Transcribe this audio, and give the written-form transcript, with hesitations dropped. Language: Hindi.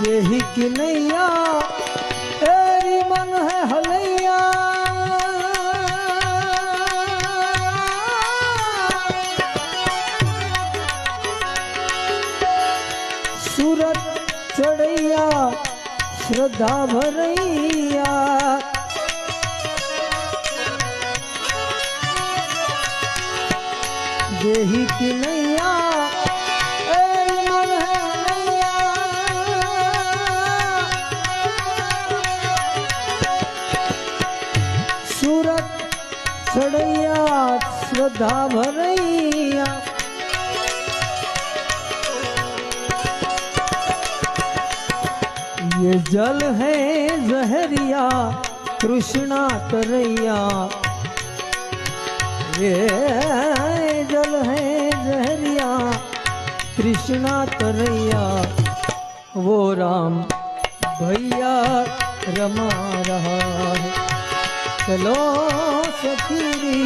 देही की नैया तेरी मन है हलैया। सूरत चढ़ैया श्रद्धा भरैया। देही की नैया तेरी मन है हलैया। सूरत चढ़ैया श्रद्धा भरैया। ये जल है जहरिया कृष्णा तरैया। ये जल है जहरिया कृष्णा तरैया। वो राम भैया रमा रहा है। चलो सखी